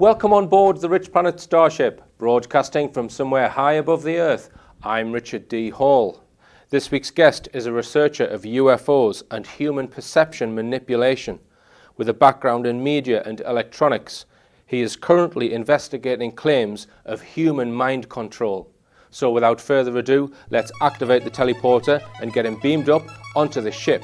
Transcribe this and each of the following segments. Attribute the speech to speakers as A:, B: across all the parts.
A: Welcome on board the Rich Planet Starship, broadcasting from somewhere high above the Earth. I'm Richard D. Hall. This week's guest is a researcher of UFOs and human perception manipulation. With a background in media and electronics, he is currently investigating claims of human mind control. So without further ado, let's activate the teleporter and get him beamed up onto the ship.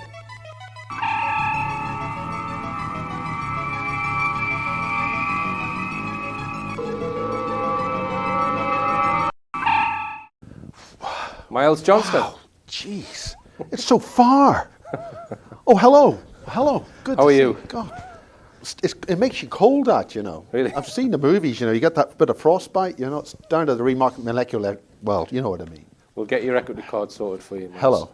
A: Miles Johnston.
B: Oh, jeez. It's so far. Oh, hello. Hello. Good
A: How
B: to
A: are
B: see
A: you?
B: God. It makes you cold out, you know.
A: Really?
B: I've seen the movies, you know, you get that bit of frostbite, you know, it's down to the molecular, well, you know what I mean.
A: We'll get your record card sorted for you, Miles.
B: Hello.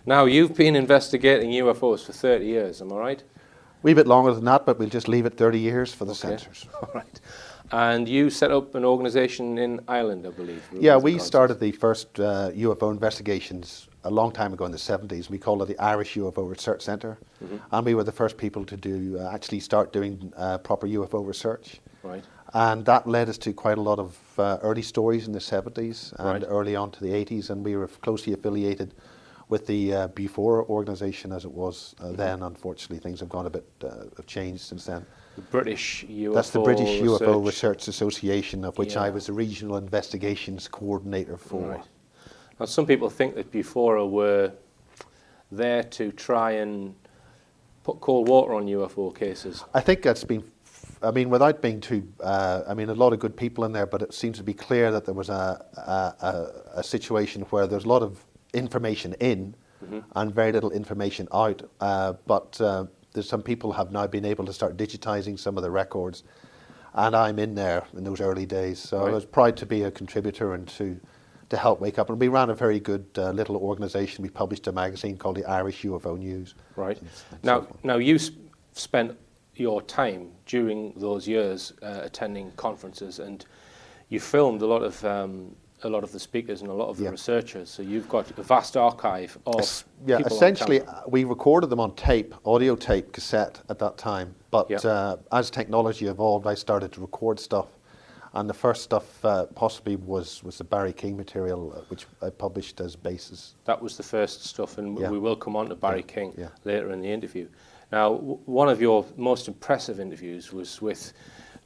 A: Now, you've been investigating UFOs for 30 years, am I right?
B: Wee bit longer than that, but we'll just leave it 30 years for the
A: Okay.
B: censors.
A: All right. And you set up an organisation in Ireland, I believe.
B: Yeah, we started the first UFO investigations a long time ago in the 70s. We called it the Irish UFO Research Centre. And we were the first people to do actually start doing proper UFO research.
A: Right.
B: And that led us to quite a lot of early stories in the 70s and
A: Right.
B: early on to the 80s. And we were closely affiliated with the Before organisation as it was then. Unfortunately, things have gone a bit, have changed since then.
A: The British UFO
B: That's the British UFO
A: Research.
B: Research Association, of which I
A: Yeah.
B: was the regional investigations coordinator for.
A: Right. Now, some people think that Before were there to try and put cold water on UFO cases.
B: I think that's been, I mean, without being too, I mean, a lot of good people in there, but it seems to be clear that there was a situation where there's a lot of information in and very little information out. But there's some people have now been able to start digitizing some of the records, and I'm in there in those early days. So
A: Right.
B: I was proud to be a contributor and to help wake up. And we ran a very good little organisation. We published a magazine called the Irish UFO News.
A: Right.
B: And so
A: Now,
B: forth.
A: you spent your time during those years attending conferences, and you filmed a lot of the speakers and a lot of the
B: Yeah.
A: researchers. So you've got a vast archive of
B: Yeah,
A: people on
B: essentially,
A: camera.
B: we recorded them on tape, audio tape, cassette at that time. But
A: Yeah.
B: as technology evolved, I started to record stuff. And the first stuff possibly was the Barry King material, which I published as basis.
A: That was the first stuff, and
B: Yeah.
A: we will come on to Barry
B: Yeah,
A: King
B: yeah.
A: later in the interview. Now, one of your most impressive interviews was with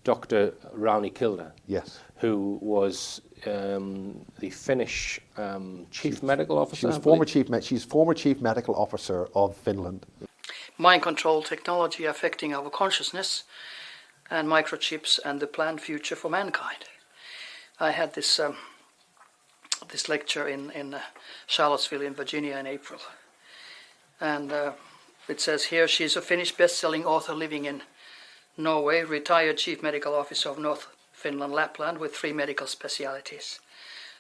A: Dr. Rowney Kilder,
B: Yes.
A: who was the Finnish chief medical officer.
B: She was
A: I believe.
B: she's former chief medical officer of Finland.
C: Mind control technology affecting our consciousness and microchips and the planned future for mankind. I had this this lecture in Charlottesville in Virginia in April, and it says here she's a Finnish best-selling author living in Norway, retired chief medical officer of North Finland, Lapland, with 3 medical specialities.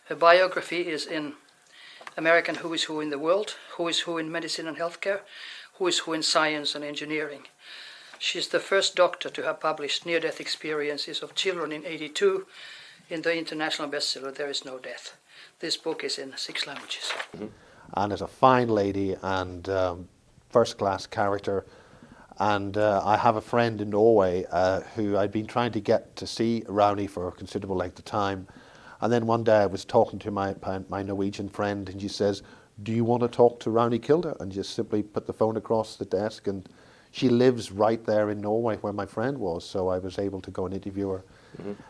C: Her biography is in American Who is Who in the World, Who is Who in Medicine and Healthcare, Who is Who in Science and Engineering. She's the first doctor to have published near-death experiences of children in '82 in the international bestseller There Is No Death. This book is in 6 languages.
B: And is a fine lady and first-class character. And I have a friend in Norway who I'd been trying to get to see Rowney for a considerable length of time. And then one day I was talking to my Norwegian friend, and she says, "Do you want to talk to Rowney Kilder?" And just simply put the phone across the desk. And she lives right there in Norway where my friend was, so I was able to go and interview her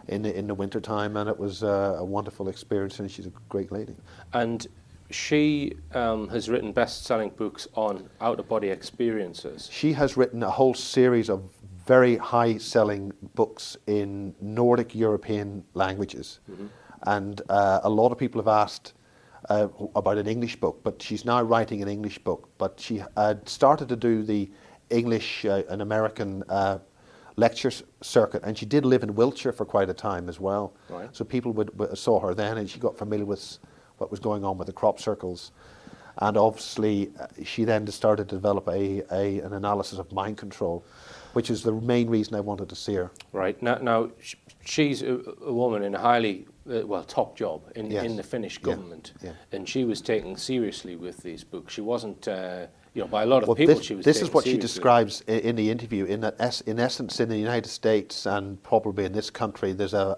B: in the winter time, and it was a wonderful experience, and she's a great lady.
A: And she has written best-selling books on out-of-body experiences.
B: She has written a whole series of very high-selling books in Nordic European languages. And a lot of people have asked about an English book, but she's now writing an English book. But she had started to do the English and American lecture circuit, and she did live in Wiltshire for quite a time as well.
A: Right.
B: So people saw her then, and she got familiar with what was going on with the crop circles. And obviously, she then started to develop an analysis of mind control, which is the main reason I wanted to see her.
A: Right. Now she's a woman in a highly, top job in
B: Yes.
A: the Finnish
B: Yeah.
A: government.
B: Yeah.
A: And she was taken seriously with these books. She wasn't by a lot of
B: Well,
A: people.
B: this is what she describes in the interview. In that, in essence, in the United States and probably in this country, there's a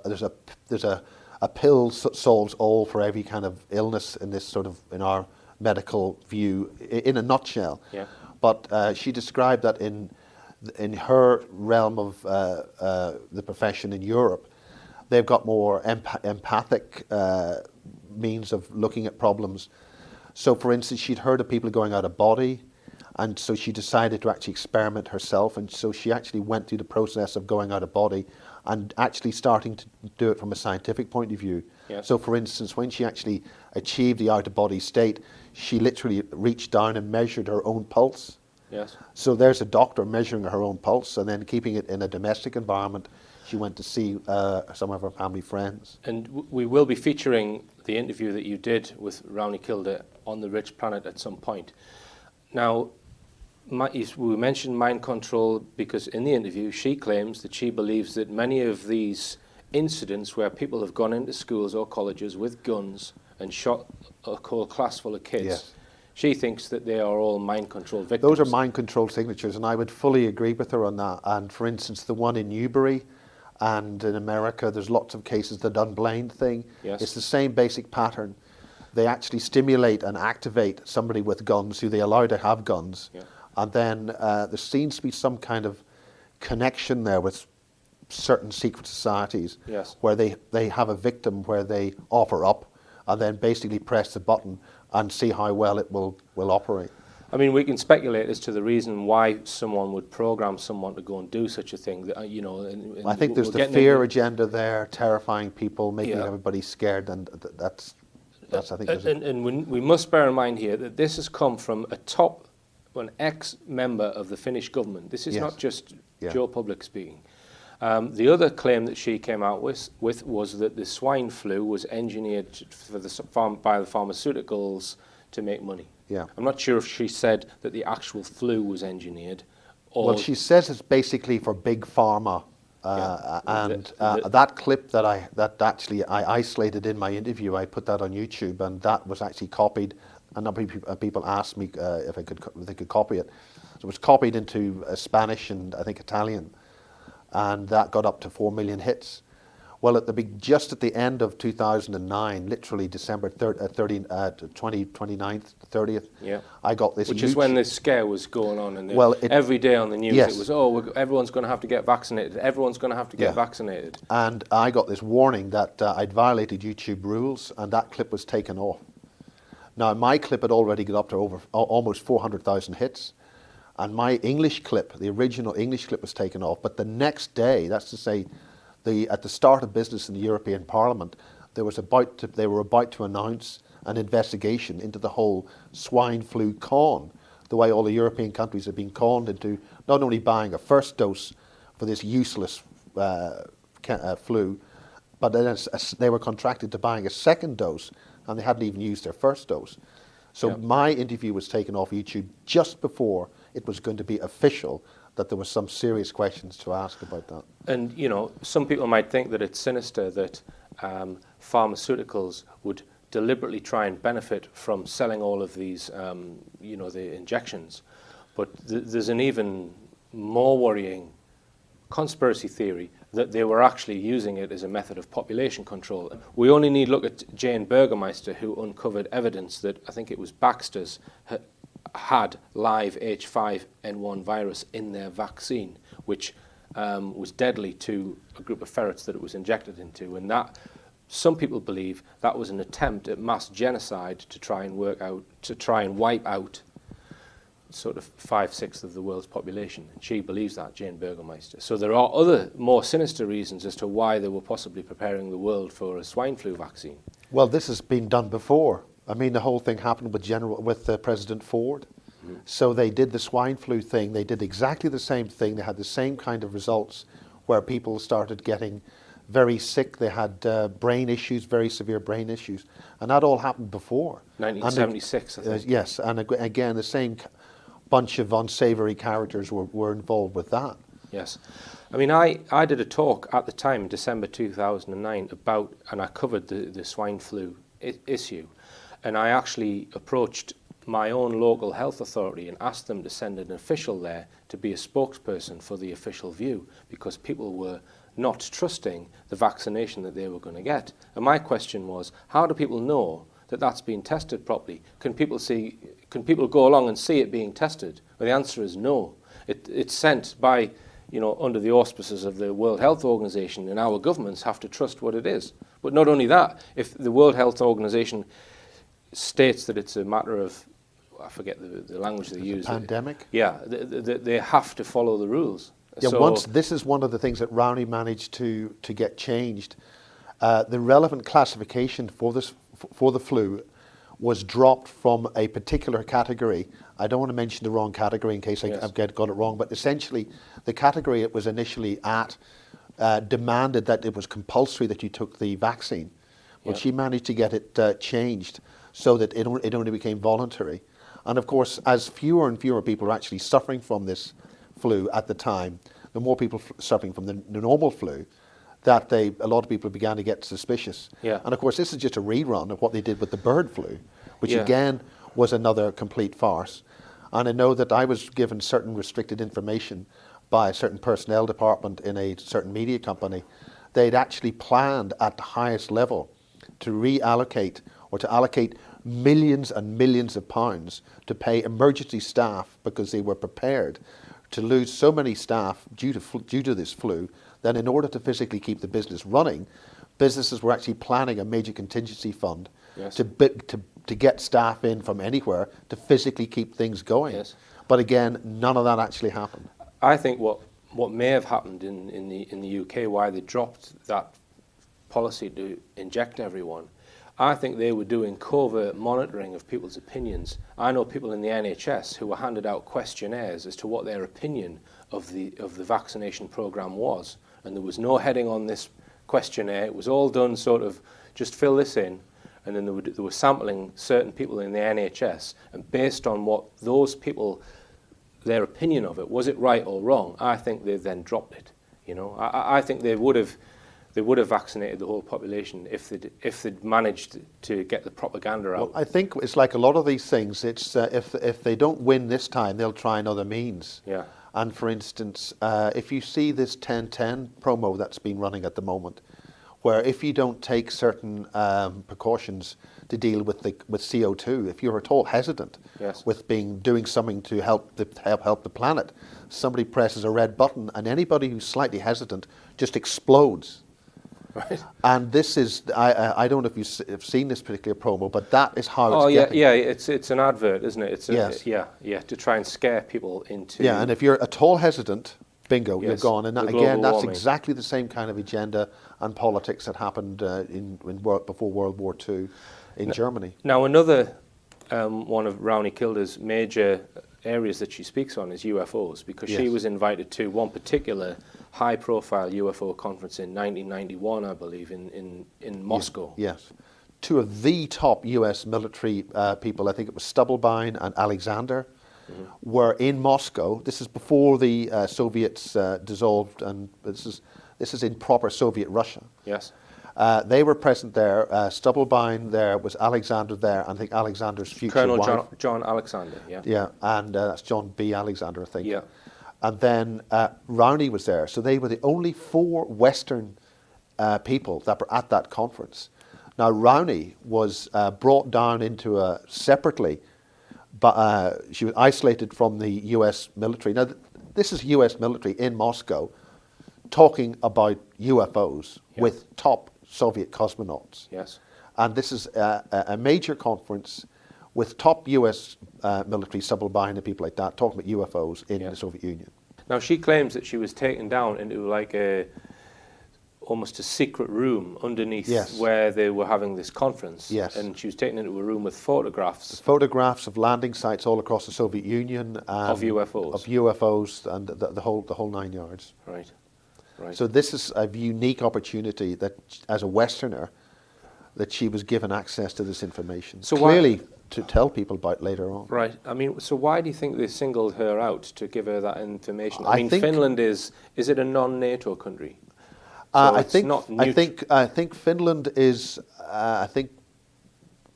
B: pill solves all for every kind of illness in this sort of, in our medical view, in a nutshell.
A: Yeah.
B: But she described that in her realm of the profession in Europe, they've got more empathic means of looking at problems. So, for instance, she'd heard of people going out of body, and so she decided to actually experiment herself, and so she actually went through the process of going out of body and actually starting to do it from a scientific point of view.
A: Yes.
B: So, for instance, when she actually achieved the out-of-body state, she literally reached down and measured her own pulse.
A: Yes.
B: So there's a doctor measuring her own pulse and then keeping it in a domestic environment. She went to see some of her family friends.
A: And we will be featuring the interview that you did with Rowney Kilder on The Rich Planet at some point. Now, we mentioned mind control because in the interview she claims that she believes that many of these incidents where people have gone into schools or colleges with guns and shot a whole class full of kids,
B: Yes.
A: she thinks that they are all mind control victims.
B: Those are mind control signatures, and I would fully agree with her on that. And for instance, the one in Newbury and in America, there's lots of cases, the Dunblane thing.
A: Yes.
B: It's the same basic pattern. They actually stimulate and activate somebody with guns who they allow to have guns.
A: Yeah.
B: And then there seems to be some kind of connection there with certain secret societies.
A: Yes.
B: Where they have a victim where they offer up and then basically press the button and see how well it will operate.
A: I mean, we can speculate as to the reason why someone would program someone to go and do such a thing. And
B: I think there's the fear agenda there, terrifying people, making everybody scared, and that's I think.
A: And we must bear in mind here that this has come from an ex-member of the Finnish government. This is not just Joe Public speaking. The other claim that she came out with was that the swine flu was engineered by the pharmaceuticals to make money.
B: Yeah.
A: I'm not sure if she said that the actual flu was engineered. Or
B: Well, she says it's basically for big pharma. That clip that I isolated in my interview, I put that on YouTube, and that was actually copied. And people asked me if they could copy it. So it was copied into Spanish and I think Italian, and that got up to 4 million hits. Well, just at the end of 2009, literally December 29th, 30th, I got this.
A: Which is when this scare was going on, and every day on the news
B: yes.
A: it was, everyone's going to have to get vaccinated. Everyone's going to have to get vaccinated.
B: And I got this warning that I'd violated YouTube rules, and that clip was taken off. Now, my clip had already got up to almost 400,000 hits. And my English clip, the original English clip, was taken off. But the next day, that's to say, at the start of business in the European Parliament, they were about to announce an investigation into the whole swine flu con, the way all the European countries have been conned into not only buying a first dose for this useless flu, but then they were contracted to buying a second dose, and they hadn't even used their first dose. So my interview was taken off YouTube just before it was going to be official that there were some serious questions to ask about that.
A: And, some people might think that it's sinister that pharmaceuticals would deliberately try and benefit from selling all of these, the injections. But there's an even more worrying conspiracy theory that they were actually using it as a method of population control. We only need look at Jane Burgermeister, who uncovered evidence that, I think it was Baxter's, had live H5N1 virus in their vaccine, which was deadly to a group of ferrets that it was injected into. And that, some people believe, that was an attempt at mass genocide to try and wipe out sort of 5/6 of the world's population. And she believes that, Jane Burgermeister. So there are other more sinister reasons as to why they were possibly preparing the world for a swine flu vaccine.
B: Well, this has been done before. I mean, the whole thing happened with President Ford. Mm-hmm. So they did the swine flu thing. They did exactly the same thing. They had the same kind of results where people started getting very sick. They had brain issues, very severe brain issues. And that all happened before.
A: 1976, I think.
B: Yes, and again, the same bunch of unsavory characters were involved with that.
A: Yes. I mean, I did a talk at the time, in December 2009, and I covered the swine flu issue. And I actually approached my own local health authority and asked them to send an official there to be a spokesperson for the official view, because people were not trusting the vaccination that they were going to get. And my question was, how do people know that that's been tested properly? Can people go along and see it being tested? Well, the answer is no. It's sent by, under the auspices of the World Health Organization, and our governments have to trust what it is. But not only that, if the World Health Organization states that it's a matter of, I forget the language they use.
B: Pandemic?
A: Yeah, they have to follow the rules.
B: Yeah,
A: So,
B: this is one of the things that Rowney managed to get changed. The relevant classification for the flu was dropped from a particular category. I don't want to mention the wrong category in case I've got it wrong, but essentially the category it was initially at demanded that it was compulsory that you took the vaccine. Well, she managed to get it changed so that it only became voluntary. And of course, as fewer and fewer people are actually suffering from this flu at the time, the more people suffering from the normal flu, that a lot of people began to get suspicious.
A: Yeah.
B: And of course, this is just a rerun of what they did with the bird flu, which
A: Yeah.
B: again was another complete farce. And I know that I was given certain restricted information by a certain personnel department in a certain media company. They'd actually planned at the highest level to reallocate or to allocate millions and millions of pounds to pay emergency staff because they were prepared to lose so many staff due to this flu. Then in order to physically keep the business running, businesses were actually planning a major contingency fund to get staff in from anywhere to physically keep things going.
A: Yes.
B: But again, none of that actually happened.
A: I think what may have happened in the UK, why they dropped that policy to inject everyone, I think they were doing covert monitoring of people's opinions. I know people in the NHS who were handed out questionnaires as to what their opinion of the vaccination programme was, and there was no heading on this questionnaire. It was all done sort of just fill this in, and then they were sampling certain people in the NHS, and based on what those people, their opinion of it, was it right or wrong, I think they then dropped it. I think they would have vaccinated the whole population if they'd managed to get the propaganda out.
B: Well, I think it's like a lot of these things. It's if they don't win this time, they'll try another means.
A: Yeah.
B: And for instance, if you see this 10-10 promo that's been running at the moment, where if you don't take certain precautions to deal with CO2, if you're at all hesitant with doing something to help the planet, somebody presses a red button, and anybody who's slightly hesitant just explodes.
A: Right.
B: And this is, I don't know if you've seen this particular promo, but that is how it's getting.
A: Yeah, it's an advert, isn't it?
B: Yes.
A: To try and scare people into...
B: Yeah, and if you're at all hesitant, bingo, you're
A: Yes,
B: gone. And
A: the
B: again,
A: global
B: that's
A: warming.
B: exactly the same kind of agenda and politics that happened before World War II in Germany.
A: Now, another one of Rowney Kilder's major areas that she speaks on is UFOs, because she was invited to one particular high-profile UFO conference in 1991, I believe, in Moscow.
B: Yes. Two of the top US military people, I think it was Stubblebine and Alexander, were in Moscow. This is before the Soviets dissolved, and this is in proper Soviet Russia.
A: Yes.
B: They were present there. Stubblebine there, was Alexander there, and I think Alexander's future
A: Colonel
B: wife.
A: John Alexander, yeah.
B: Yeah, and that's John B. Alexander, I think.
A: Yeah.
B: And then Rowney was there. So they were the only 4 Western people that were at that conference. Now, Rowney was brought down into a separately, but she was isolated from the US military. Now, this is US military in Moscow talking about UFOs with top Soviet cosmonauts.
A: Yes.
B: And this is a major conference with top US military, Stubblebine and people like that, talking about UFOs in the Soviet Union.
A: Now, she claims that she was taken down into like almost a secret room underneath where they were having this conference. Yes. And she was taken into a room with photographs.
B: Photographs of landing sites all across the Soviet Union.
A: Of UFOs.
B: Of UFOs and the whole 9 yards.
A: Right. Right.
B: So this is a unique opportunity that, as a Westerner, that she was given access to this information. So clearly to tell people about later on.
A: Right. I mean, so why do you think they singled her out to give her that information? I mean, Finland is it a non-NATO country? So
B: I think Finland is. I think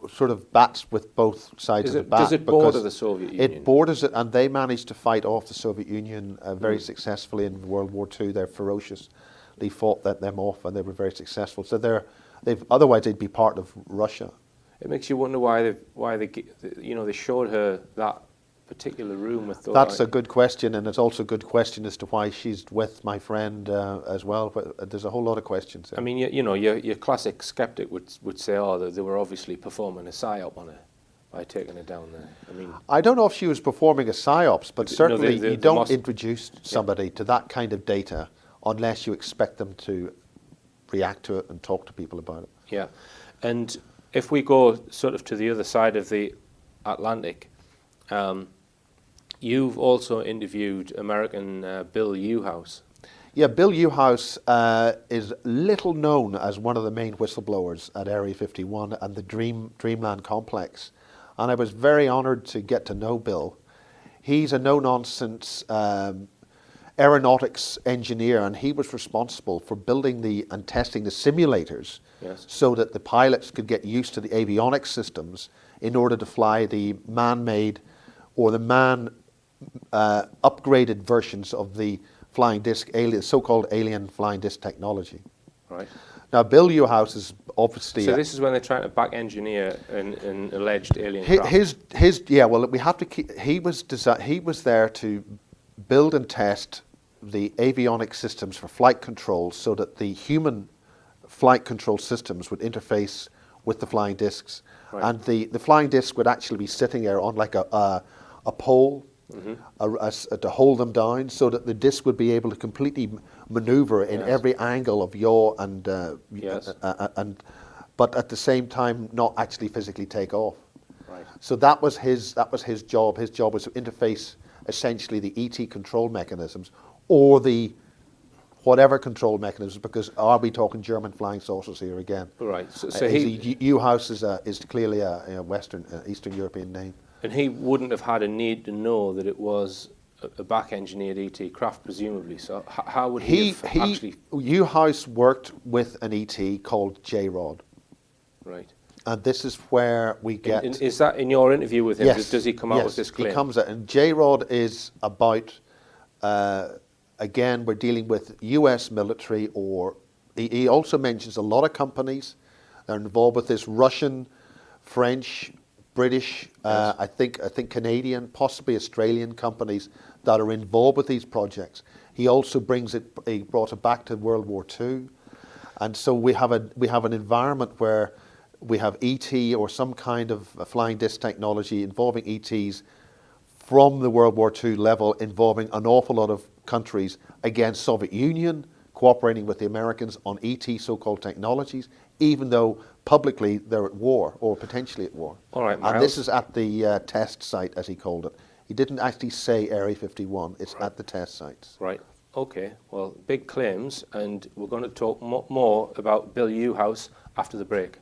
B: sort of bats with both sides of the bat.
A: Does it border
B: because
A: the Soviet Union?
B: It borders it, and they managed to fight off the Soviet Union very successfully in World War II. They ferociously fought them off, and they were very successful. So otherwise they'd be part of Russia.
A: It makes you wonder why they showed her that particular room with those.
B: That's a good question, and it's also a good question as to why she's with my friend as well. But there's a whole lot of questions there.
A: I mean, your classic skeptic would say, oh, they were obviously performing a psyop on her by taking her down there. I mean,
B: I don't know if she was performing a psyops, but certainly you don't introduce somebody
A: Yeah.
B: to that kind of data unless you expect them to react to it and talk to people about it.
A: Yeah, and if we go sort of to the other side of the Atlantic, you've also interviewed American Bill Uhouse.
B: Yeah, Bill Uhouse is little known as one of the main whistleblowers at Area 51 and the Dreamland complex. And I was very honoured to get to know Bill. He's a no-nonsense aeronautics engineer, and he was responsible for building and testing the simulators.
A: Yes.
B: So that the pilots could get used to the avionics systems in order to fly the man-made or the upgraded versions of the flying disc, so-called alien flying disc technology.
A: Right.
B: Now, Bill Uhouse is obviously...
A: So this is when they're trying to back-engineer an alleged alien craft.
B: We have to keep... He was there to build and test the avionics systems for flight control so that the human flight control systems would interface with the flying discs.
A: Right.
B: And the flying disc would actually be sitting there on like a pole to hold them down so that the disc would be able to completely maneuver in every angle of yaw but at the same time not actually physically take off.
A: Right.
B: So that was his job. His job was to interface essentially the ET control mechanisms or the whatever control mechanisms, because are we talking German flying saucers here again?
A: Right. So
B: Uhouse is clearly a Western, Eastern European name.
A: And he wouldn't have had a need to know that it was a back-engineered ET craft, presumably. So how would he have actually...
B: Uhouse worked with an ET called J-Rod.
A: Right.
B: And this is where we get...
A: Is that in your interview with him?
B: Yes.
A: Does he come out with this claim?
B: He comes out. And J-Rod is about... again, we're dealing with US military, or... He also mentions a lot of companies that are involved with this: Russian, French, British,
A: Yes.
B: I think Canadian, possibly Australian companies that are involved with these projects. He also he brought it back to World War II. And so we have an environment where we have ET or some kind of flying disc technology involving ETs from the World War II level, involving an awful lot of countries against Soviet Union, cooperating with the Americans on ET so-called technologies, even though publicly they're at war or potentially at war.
A: All right, Miles.
B: And this is at the test site, as he called it. He didn't actually say Area 51. It's at the test sites.
A: Right. Okay. Well, big claims, and we're going to talk more about Bill Uhouse after the break.